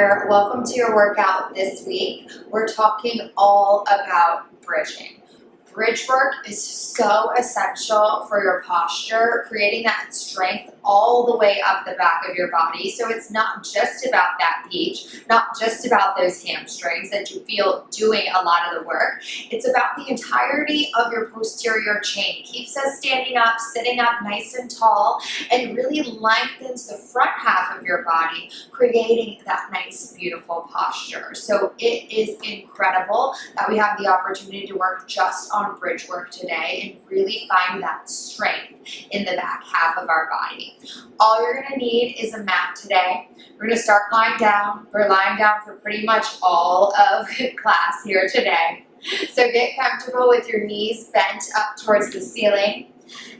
there. Welcome to your workout this week. We're talking all about bridging. Bridge work is so essential for your posture, creating that strength all the way up the back of your body. So it's not just about that peach, not just about those hamstrings that you feel doing a lot of the work. It's about the entirety of your posterior chain. Keeps us standing up, sitting up nice and tall, and really lengthens the front half of your body, creating that nice, beautiful posture. So it is incredible that we have the opportunity to work just on bridge work today and really find that strength in the back half of our body. All you're going to need is a mat today. We're going to start lying down. We're lying down for pretty much all of class here today. So get comfortable with your knees bent up towards the ceiling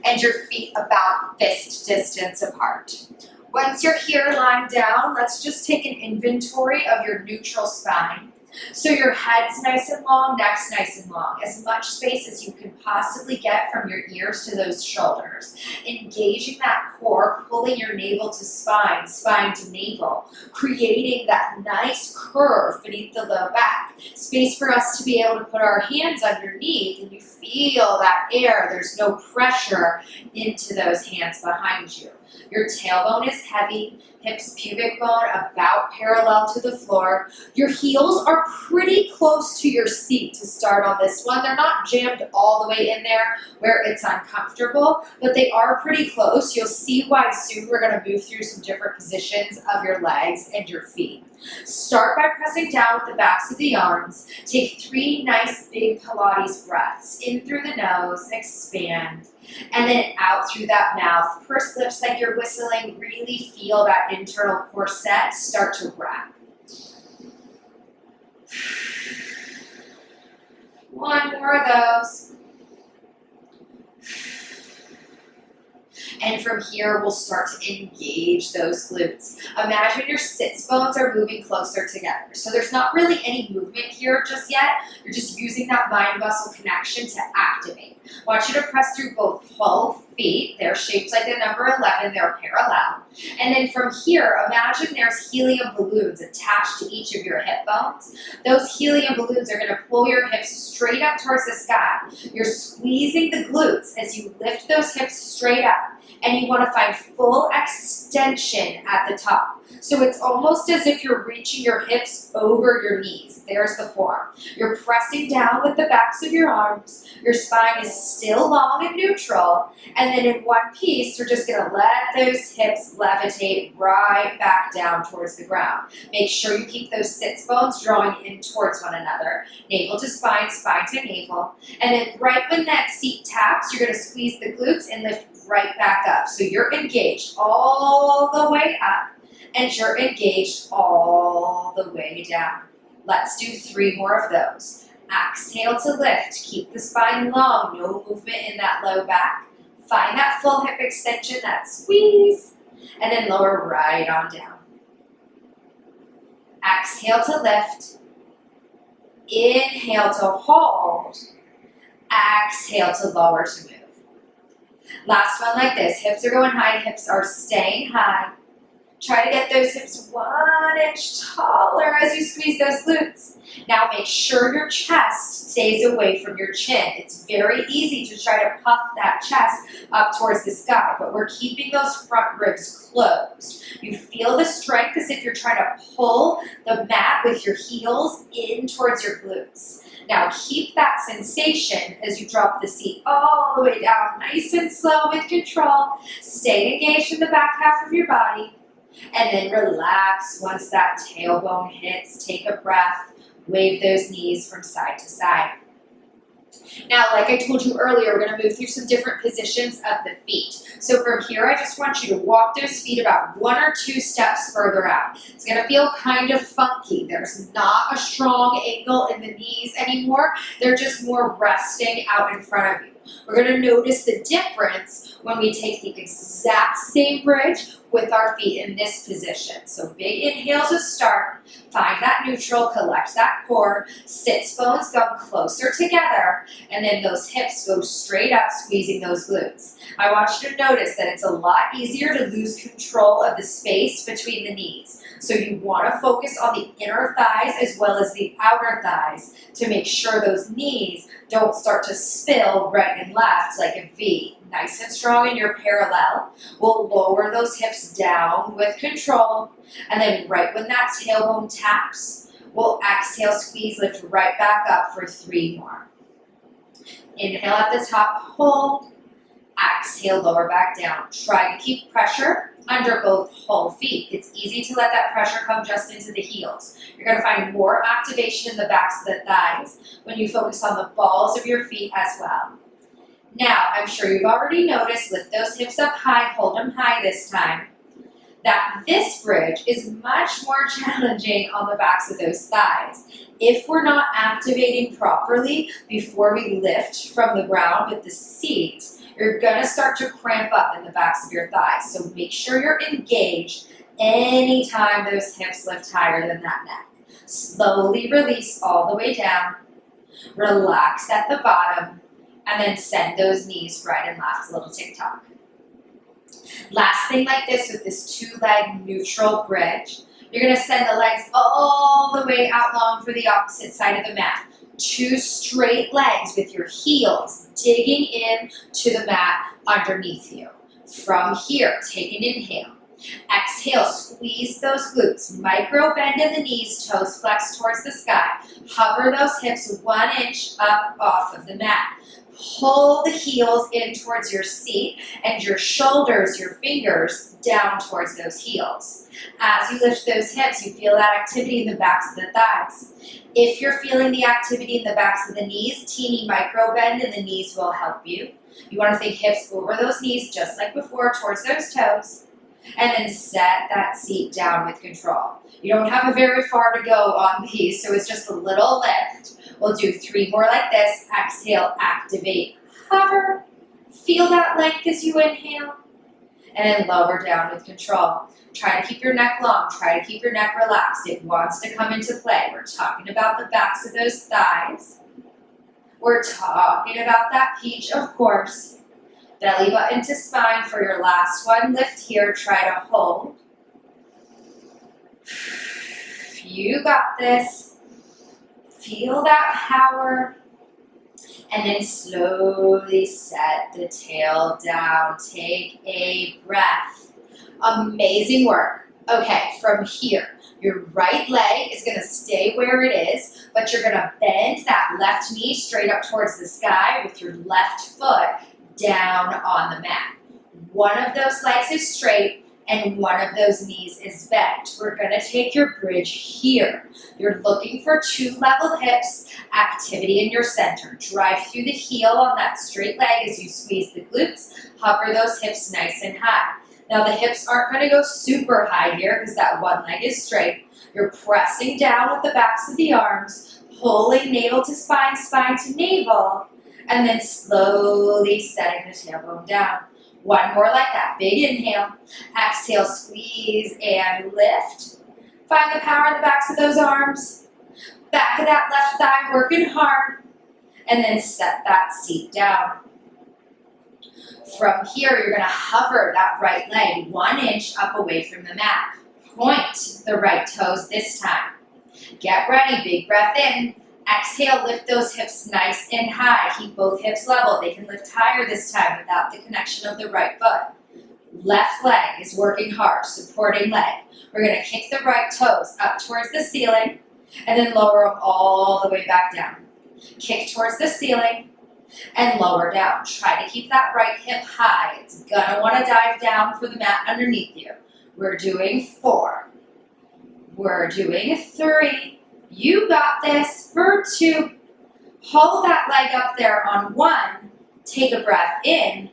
and your feet about fist distance apart. Once you're here lying down, let's just take an inventory of your neutral spine. So your head's nice and long, neck's nice and long. As much space as you can possibly get from your ears to those shoulders. Engaging that core, pulling your navel to spine, spine to navel, creating that nice curve beneath the low back. Space for us to be able to put our hands underneath and you feel that air. There's no pressure into those hands behind you. Your tailbone is heavy, hips, pubic bone about parallel to the floor. Your heels are pretty close to your seat to start on this one. They're not jammed all the way in there where it's uncomfortable, but they are pretty close. You'll see why soon. We're going to move through some different positions of your legs and your feet. Start by pressing down with the backs of the arms. Take 3 nice big Pilates breaths. In through the nose, expand. And then out through that mouth. Purse lips like you're whistling. Really feel that internal core set start to wrap. One more of those. And from here, we'll start to engage those glutes. Imagine your sits bones are moving closer together. So there's not really any movement here just yet. You're just using that mind-muscle connection to activate. I want you to press through both feet. They're shaped like the number 11. They're parallel. And then from here, imagine there's helium balloons attached to each of your hip bones. Those helium balloons are going to pull your hips straight up towards the sky. You're squeezing the glutes as you lift those hips straight up. And you want to find full extension at the top. So it's almost as if you're reaching your hips over your knees. There's the form. You're pressing down with the backs of your arms. Your spine is still long and neutral. And then in one piece, you're just going to let those hips levitate right back down towards the ground. Make sure you keep those sits bones drawing in towards one another. Navel to spine, spine to navel. And then right when that seat taps, you're going to squeeze the glutes and lift right back up. So you're engaged all the way up and you're engaged all the way down. Let's do 3 more of those. Exhale to lift. Keep the spine long. No movement in that low back. Find that full hip extension, that squeeze, and then lower right on down. Exhale to lift. Inhale to hold. Exhale to lower to move. Last one like this. Hips are going high, hips are staying high. Try to get those hips 1 inch taller as you squeeze those glutes. Now make sure your chest stays away from your chin. It's very easy to try to puff that chest up towards the sky, but we're keeping those front ribs closed. You feel the strength as if you're trying to pull the mat with your heels in towards your glutes. Now keep that sensation as you drop the seat all the way down, nice and slow with control. Stay engaged in the back half of your body. And then relax once that tailbone hits. Take a breath. Wave those knees from side to side. Now, like I told you earlier, we're going to move through some different positions of the feet. So from here, I just want you to walk those feet about 1 or 2 steps further out. It's going to feel kind of funky. There's not a strong angle in the knees anymore. They're just more resting out in front of you. We're going to notice the difference when we take the exact same bridge, with our feet in this position. So big inhale to start, find that neutral, collect that core, sits bones come closer together, and then those hips go straight up, squeezing those glutes. I want you to notice that it's a lot easier to lose control of the space between the knees. So you want to focus on the inner thighs as well as the outer thighs to make sure those knees don't start to spill right and left like a V. Nice and strong in your parallel. We'll lower those hips down with control, and then right when that tailbone taps, we'll exhale, squeeze, lift right back up for 3 more. Inhale at the top, hold. Exhale, lower back down. Try to keep pressure under both whole feet. It's easy to let that pressure come just into the heels. You're going to find more activation in the backs of the thighs when you focus on the balls of your feet as well. Now, I'm sure you've already noticed, lift those hips up high, hold them high this time, that this bridge is much more challenging on the backs of those thighs. If we're not activating properly before we lift from the ground with the seat, you're going to start to cramp up in the backs of your thighs. So make sure you're engaged anytime those hips lift higher than that neck. Slowly release all the way down. Relax at the bottom. And then send those knees right and left, a little tick-tock. Last thing like this with this 2-leg neutral bridge, you're going to send the legs all the way out long for the opposite side of the mat. 2 straight legs with your heels digging in to the mat underneath you. From here, take an inhale. Exhale, squeeze those glutes. Micro bend in the knees, toes flex towards the sky. Hover those hips 1 inch up off of the mat. Pull the heels in towards your seat and your shoulders, your fingers down towards those heels. As you lift those hips, you feel that activity in the backs of the thighs. If you're feeling the activity in the backs of the knees, teeny micro bend in the knees will help you. You want to think hips over those knees just like before towards those toes. And then set that seat down with control. You don't have a very far to go on these, so it's just a little lift. We'll do 3 more like this. Exhale, activate, hover. Feel that length as you inhale. And then lower down with control. Try to keep your neck long. Try to keep your neck relaxed. It wants to come into play. We're talking about the backs of those thighs. We're talking about that peach, of course. Belly button to spine for your last one. Lift here. Try to hold. You got this. Feel that power, and then slowly set the tail down. Take a breath. Amazing work. Okay, from here, your right leg is going to stay where it is, but you're going to bend that left knee straight up towards the sky with your left foot down on the mat. One of those legs is straight, and one of those knees is bent. We're going to take your bridge here. You're looking for 2 level hips, activity in your center. Drive through the heel on that straight leg as you squeeze the glutes. Hover those hips nice and high. Now the hips aren't going to go super high here because that one leg is straight. You're pressing down with the backs of the arms, pulling navel to spine, spine to navel, and then slowly setting the tailbone down. 1 more like that. Big inhale. Exhale, squeeze and lift. Find the power in the backs of those arms. Back of that left thigh working hard. And then set that seat down. From here, you're going to hover that right leg 1 inch up away from the mat. Point the right toes this time. Get ready. Big breath in. Exhale, lift those hips nice and high. Keep both hips level. They can lift higher this time without the connection of the right foot. Left leg is working hard, supporting leg. We're going to kick the right toes up towards the ceiling and then lower them all the way back down. Kick towards the ceiling and lower down. Try to keep that right hip high. It's going to want to dive down for the mat underneath you. We're doing 4. We're doing 3. You got this for 2. Hold that leg up there on 1. Take a breath in.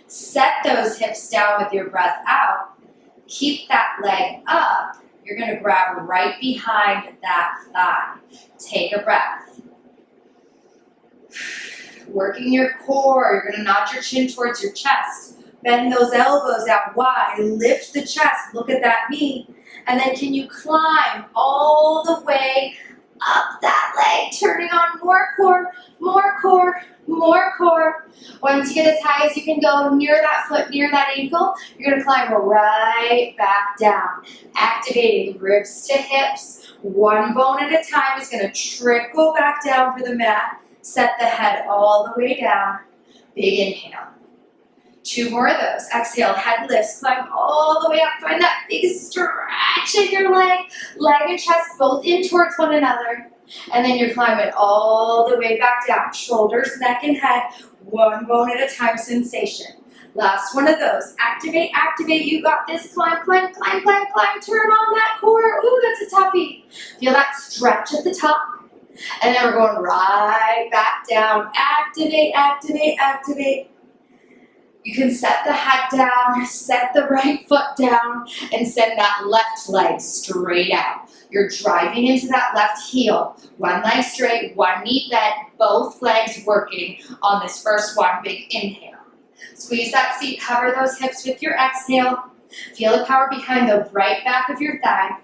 Set those hips down with your breath out. Keep that leg up. You're going to grab right behind that thigh. Take a breath. Working your core. You're going to nod your chin towards your chest. Bend those elbows out wide, lift the chest, look at that knee, and then can you climb all the way up that leg, turning on more core, more core, more core. Once you get as high as you can go near that foot, near that ankle, you're gonna climb right back down. Activating ribs to hips, one bone at a time is gonna trickle back down for the mat. Set the head all the way down. Big inhale. 2 more of those. Exhale, head lifts, climb all the way up. Find that big stretch in your leg and chest both in towards one another. And then you're climbing all the way back down. Shoulders, neck, and head, one bone at a time sensation. Last one of those. Activate, activate. You got this. Climb, climb, climb, climb, climb. Turn on that core. Ooh, that's a toughie. Feel that stretch at the top. And then we're going right back down. Activate, activate, activate. You can set the head down, set the right foot down, and send that left leg straight out. You're driving into that left heel. One leg straight, one knee bent, both legs working on this first one. Big inhale. Squeeze that seat, cover those hips with your exhale. Feel the power behind the right back of your thigh.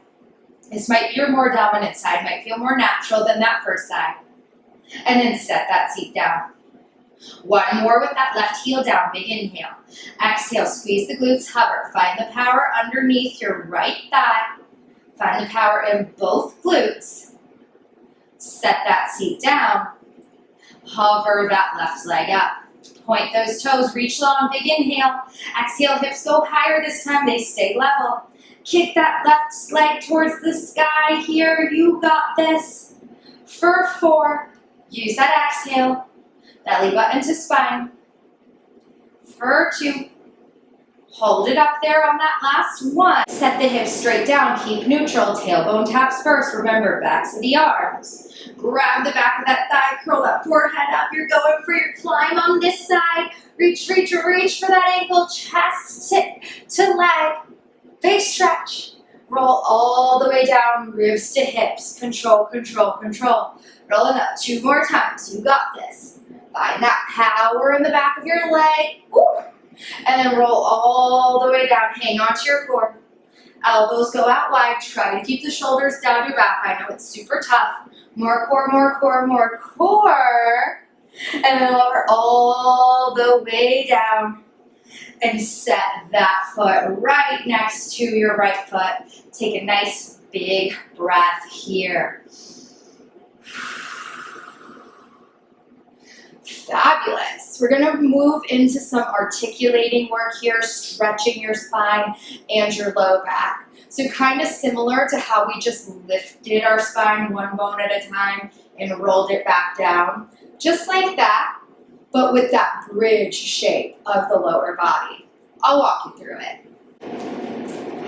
This might be your more dominant side, might feel more natural than that first side. And then set that seat down. One more with that left heel down, big inhale. Exhale, squeeze the glutes, hover. Find the power underneath your right thigh. Find the power in both glutes. Set that seat down. Hover that left leg up. Point those toes, reach long, big inhale. Exhale, hips go higher this time, they stay level. Kick that left leg towards the sky here, you got this. For 4, use that exhale. Belly button to spine. For 2, hold it up there on that last one. Set the hips straight down, keep neutral, tailbone taps first. Remember, backs of the arms. Grab the back of that thigh, curl that forehead up. You're going for your climb on this side. Reach, reach, reach for that ankle, chest to leg. Big stretch. Roll all the way down, ribs to hips. Control, control, control. Rolling up 2 more times. You got this. Find that power in the back of your leg. Woo. And then roll all the way down. Hang on to your core. Elbows go out wide. Try to keep the shoulders down your back. I know it's super tough. More core, more core, more core. And then lower all the way down. And set that foot right next to your right foot. Take a nice big breath here. Fabulous. We're going to move into some articulating work here, stretching your spine and your low back. So kind of similar to how we just lifted our spine one bone at a time and rolled it back down. Just like that, but with that bridge shape of the lower body. I'll walk you through it.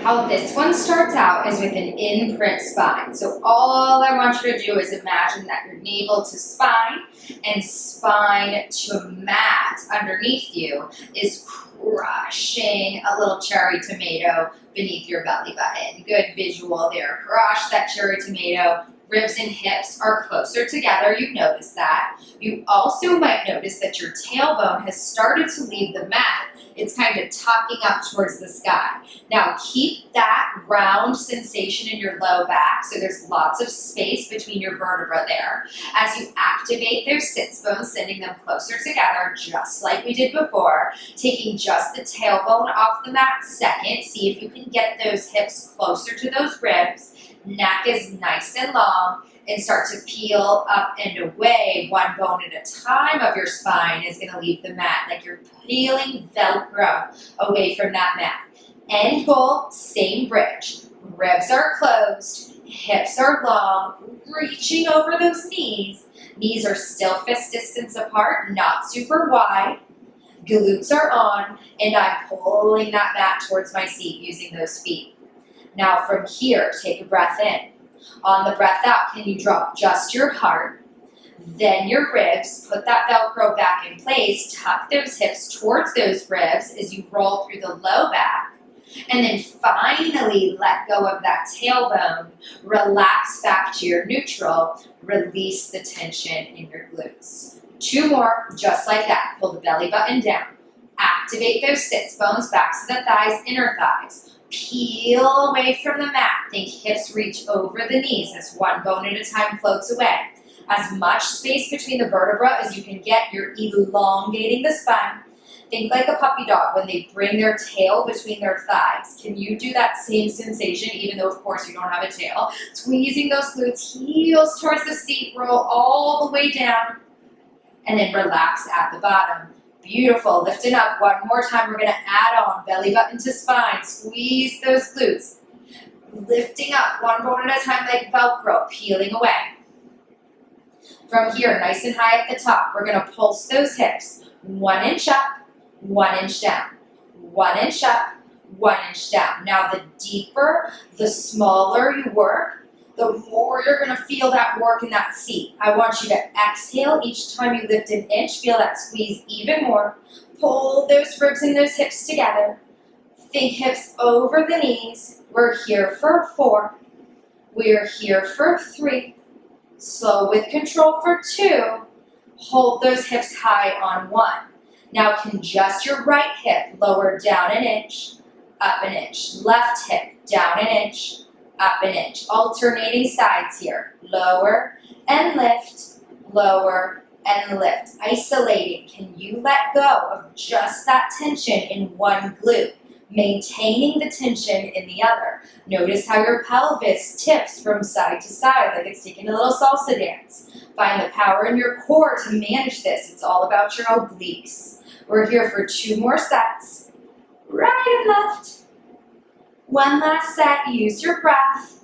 How this one starts out is with an imprint spine. So all I want you to do is imagine that your navel to spine and spine to mat underneath you is crushing a little cherry tomato beneath your belly button. Good visual there. Crush that cherry tomato. Ribs and hips are closer together. You notice that. You also might notice that your tailbone has started to leave the mat. It's kind of tucking up towards the sky. Now keep that round sensation in your low back, so there's lots of space between your vertebrae there. As you activate those sits bones, sending them closer together, just like we did before, taking just the tailbone off the mat second. See if you can get those hips closer to those ribs. Neck is nice and long, and start to peel up and away one bone at a time of your spine is going to leave the mat, like you're peeling Velcro away from that mat. End goal, same bridge. Ribs are closed, hips are long, reaching over those knees. Knees are still fist distance apart, not super wide. Glutes are on, and I'm pulling that mat towards my seat using those feet. Now from here, take a breath in. On the breath out, can you drop just your heart, then your ribs, put that Velcro back in place, tuck those hips towards those ribs as you roll through the low back, and then finally let go of that tailbone, relax back to your neutral, release the tension in your glutes. 2 more, just like that. Pull the belly button down. Activate those sits bones, backs of the thighs, inner thighs. Peel away from the mat. Think hips reach over the knees as one bone at a time floats away. As much space between the vertebra as you can get, you're elongating the spine. Think like a puppy dog when they bring their tail between their thighs. Can you do that same sensation, even though, of course, you don't have a tail? Squeezing those glutes, heels towards the seat, roll all the way down, and then relax at the bottom. Beautiful. Lifting up one more time. We're going to add on belly button to spine. Squeeze those glutes. Lifting up one bone at a time like Velcro, peeling away. From here, nice and high at the top, we're going to pulse those hips. 1 inch up, 1 inch down. 1 inch up, 1 inch down. Now the deeper, the smaller you work, the more you're going to feel that work in that seat. I want you to exhale each time you lift an inch. Feel that squeeze even more. Pull those ribs and those hips together. Think hips over the knees. We're here for 4. We're here for 3. Slow with control for 2. Hold those hips high on 1. Now conjust your right hip. Lower down an inch, up an inch. Left hip, down an inch, up an inch. Alternating sides here. Lower and lift, lower and lift. Isolating. Can you let go of just that tension in one glute? Maintaining the tension in the other. Notice how your pelvis tips from side to side like it's taking a little salsa dance. Find the power in your core to manage this. It's all about your obliques. We're here for 2 more sets. Right and left. One last set. Use your breath.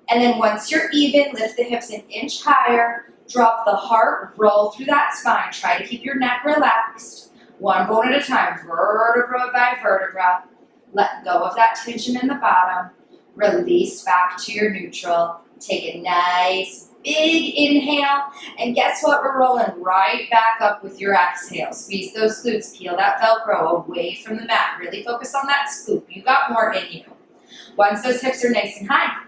And then once you're even, lift the hips an inch higher. Drop the heart. Roll through that spine. Try to keep your neck relaxed. One bone at a time, vertebra by vertebra. Let go of that tension in the bottom. Release back to your neutral. Take a nice big inhale. And guess what? We're rolling right back up with your exhale. Squeeze those glutes. Peel that Velcro away from the mat. Really focus on that scoop. You got more in you. Once those hips are nice and high.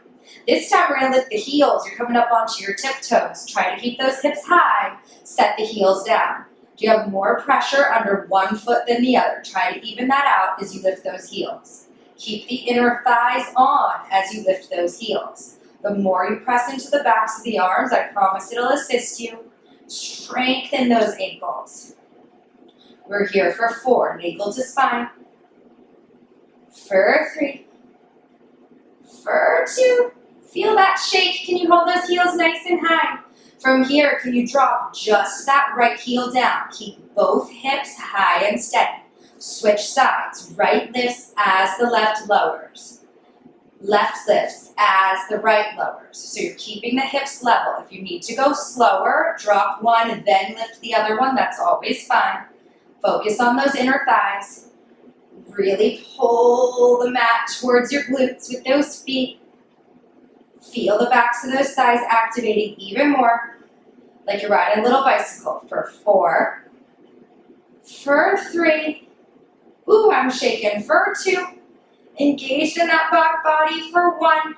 This time we're going to lift the heels. You're coming up onto your tiptoes. Try to keep those hips high. Set the heels down. Do you have more pressure under one foot than the other? Try to even that out as you lift those heels. Keep the inner thighs on as you lift those heels. The more you press into the backs of the arms, I promise it'll assist you. Strengthen those ankles. We're here for 4, navel to spine. For 3. For 2. Feel that shake. Can you hold those heels nice and high? From here, can you drop just that right heel down? Keep both hips high and steady. Switch sides. Right lifts as the left lowers. Left lifts as the right lowers. So you're keeping the hips level. If you need to go slower, drop one and then lift the other one. That's always fine. Focus on those inner thighs. Really pull the mat towards your glutes with those feet. Feel the backs of those thighs activating even more. Like you're riding a little bicycle. For 4. For 3. Ooh, I'm shaking. For 2. Engaged in that back body for 1.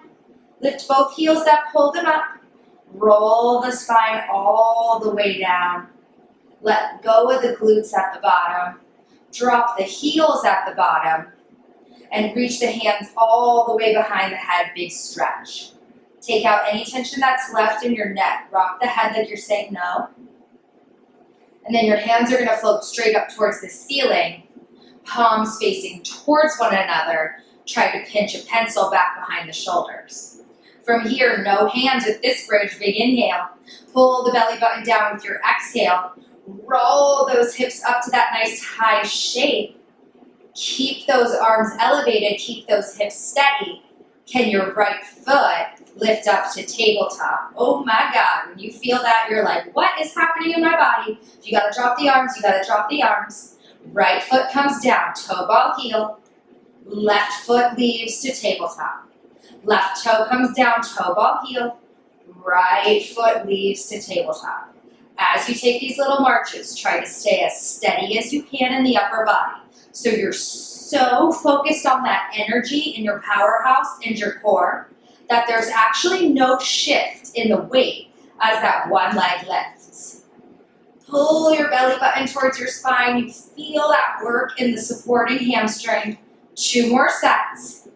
Lift both heels up, hold them up. Roll the spine all the way down. Let go of the glutes at the bottom. Drop the heels at the bottom. And reach the hands all the way behind the head, big stretch. Take out any tension that's left in your neck. Rock the head like you're saying no. And then your hands are going to float straight up towards the ceiling. Palms facing towards one another. Try to pinch a pencil back behind the shoulders. From here, no hands with this bridge. Big inhale. Pull the belly button down with your exhale. Roll those hips up to that nice high shape. Keep those arms elevated. Keep those hips steady. Can your right foot lift up to tabletop? Oh my God, when you feel that, you're like, what is happening in my body? If you gotta drop the arms, you gotta drop the arms. Right foot comes down, toe ball heel. Left foot leaves to tabletop. Left toe comes down, toe ball heel. Right foot leaves to tabletop. As you take these little marches, try to stay as steady as you can in the upper body. So you're so focused on that energy in your powerhouse and your core that there's actually no shift in the weight as that one leg lifts. Pull your belly button towards your spine. You feel that work in the supporting hamstring. 2 more sets.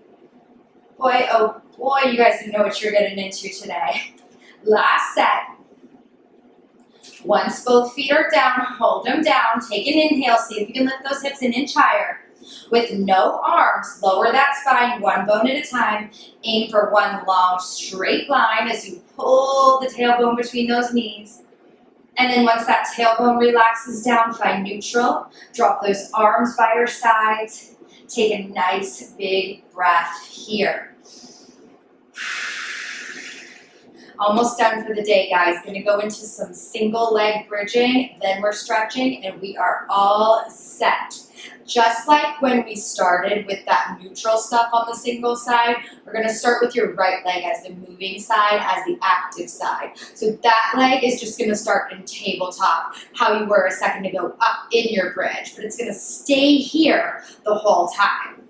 Boy, oh boy, you guys didn't know what you're getting into today. Last set. Once both feet are down, hold them down. Take an inhale. See if you can lift those hips an inch higher. With no arms, lower that spine 1 bone at a time. Aim for 1 long straight line as you pull the tailbone between those knees. And then once that tailbone relaxes down, find neutral. Drop those arms by your sides. Take a nice big breath here. Almost done for the day, guys. Gonna go into some single leg bridging, then we're stretching, and we are all set. Just like when we started with that neutral stuff on the single side, we're gonna start with your right leg as the moving side, as the active side. So that leg is just gonna start in tabletop, how you were a second ago, up in your bridge, but it's gonna stay here the whole time.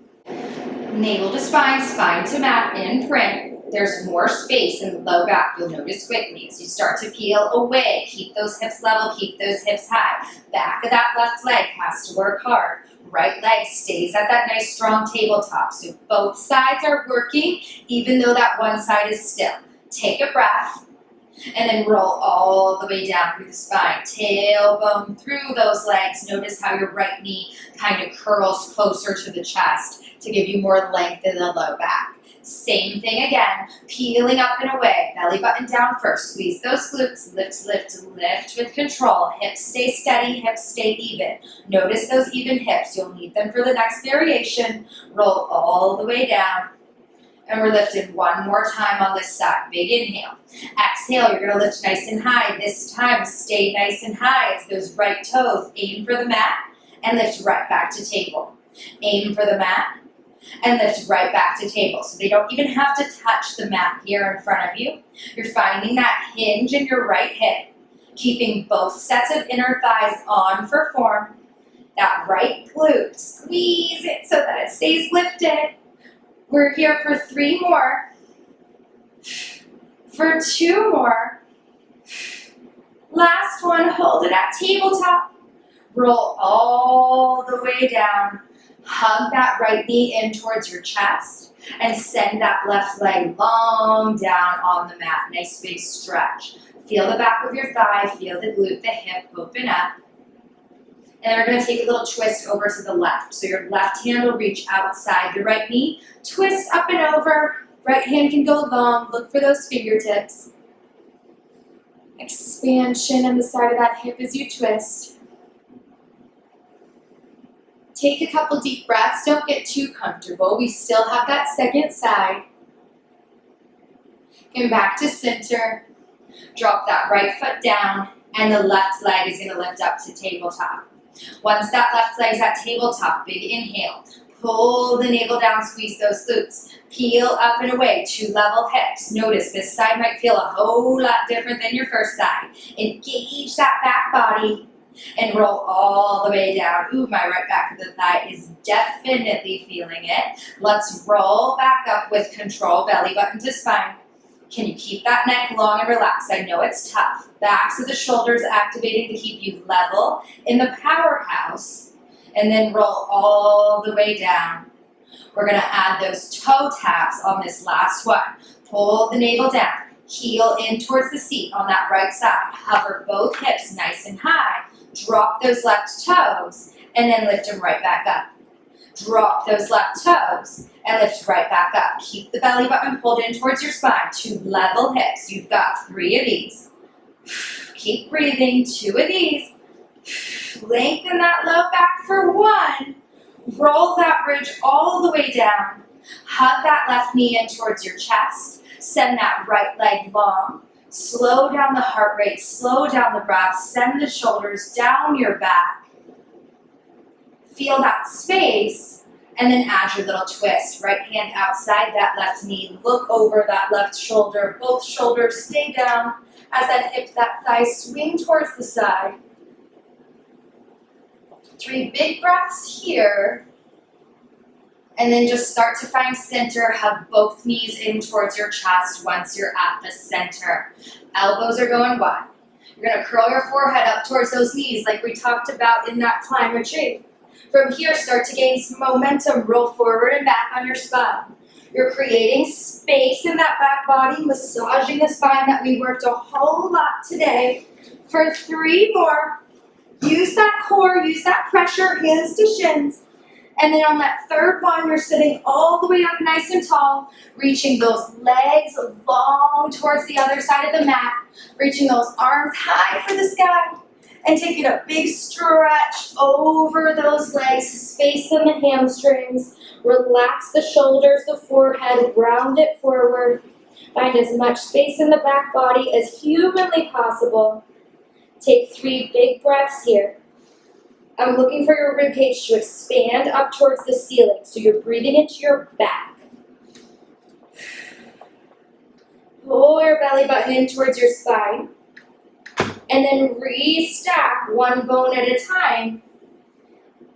Navel to spine, spine to mat, in print. There's more space in the low back, you'll notice quickly. As you start to peel away, keep those hips level, keep those hips high. Back of that left leg has to work hard. Right leg stays at that nice strong tabletop. So both sides are working, even though that one side is still. Take a breath, and then roll all the way down through the spine. Tailbone through those legs. Notice how your right knee kind of curls closer to the chest to give you more length in the low back. Same thing again, peeling up and away, belly button down first, squeeze those glutes, lift, lift, lift with control, hips stay steady, hips stay even. Notice those even hips, you'll need them for the next variation. Roll all the way down, and we're lifting 1 more time on this side, big inhale. Exhale, you're gonna lift nice and high. This time, stay nice and high as those right toes, aim for the mat, and lift right back to table. Aim for the mat, and lift right back to table. So they don't even have to touch the mat here in front of you. You're finding that hinge in your right hip, keeping both sets of inner thighs on for form. That right glute, squeeze it so that it stays lifted. We're here for 3 more, for 2 more. Last one, hold it at tabletop. Roll all the way down. Hug that right knee in towards your chest and send that left leg long down on the mat. Nice big stretch. Feel the back of your thigh, feel the glute, the hip open up. And then we're going to take a little twist over to the left. So your left hand will reach outside the right knee, twist up and over. Right hand can go long, look for those fingertips. Expansion on the side of that hip as you twist. Take a couple deep breaths, don't get too comfortable. We still have that second side. Come back to center. Drop that right foot down, and the left leg is gonna lift up to tabletop. Once that left leg's at tabletop, big inhale. Pull the navel down, squeeze those glutes. Peel up and away, 2 level hips. Notice this side might feel a whole lot different than your first side. Engage that back body. And roll all the way down. Ooh, my right back of the thigh is definitely feeling it. Let's roll back up with control, belly button to spine. Can you keep that neck long and relaxed? I know it's tough. Backs of the shoulders activating to keep you level in the powerhouse. And then roll all the way down. We're gonna add those toe taps on this last one. Pull the navel down. Heel in towards the seat on that right side. Hover both hips nice and high. Drop those left toes, and then lift them right back up. Drop those left toes, and lift right back up. Keep the belly button pulled in towards your spine. 2 level hips. You've got 3 of these. Keep breathing. 2 of these. Lengthen that low back for 1. Roll that bridge all the way down. Hug that left knee in towards your chest. Send that right leg long. Slow down the heart rate, slow down the breath, send the shoulders down your back. Feel that space, and then add your little twist. Right hand outside that left knee, look over that left shoulder. Both shoulders stay down as that hip, that thigh swing towards the side. 3 big breaths here. And then just start to find center. Hug both knees in towards your chest once you're at the center. Elbows are going wide. You're gonna curl your forehead up towards those knees like we talked about in that climb retreat. From here, start to gain some momentum, roll forward and back on your spine. You're creating space in that back body, massaging the spine that we worked a whole lot today. For 3 more, use that core, use that pressure, hands to shins. And then on that third one, you're sitting all the way up nice and tall, reaching those legs long towards the other side of the mat, reaching those arms high for the sky, and taking a big stretch over those legs, space in the hamstrings, relax the shoulders, the forehead, round it forward. Find as much space in the back body as humanly possible. Take 3 big breaths here. I'm looking for your ribcage to expand up towards the ceiling, so you're breathing into your back. Pull your belly button in towards your spine, and then restack one bone at a time.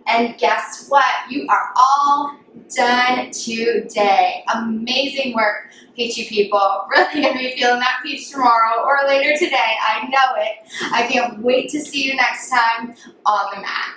And guess what? You are all done today. Amazing work, peachy people. Really gonna be feeling that peach tomorrow or later today. I know it. I can't wait to see you next time on the mat.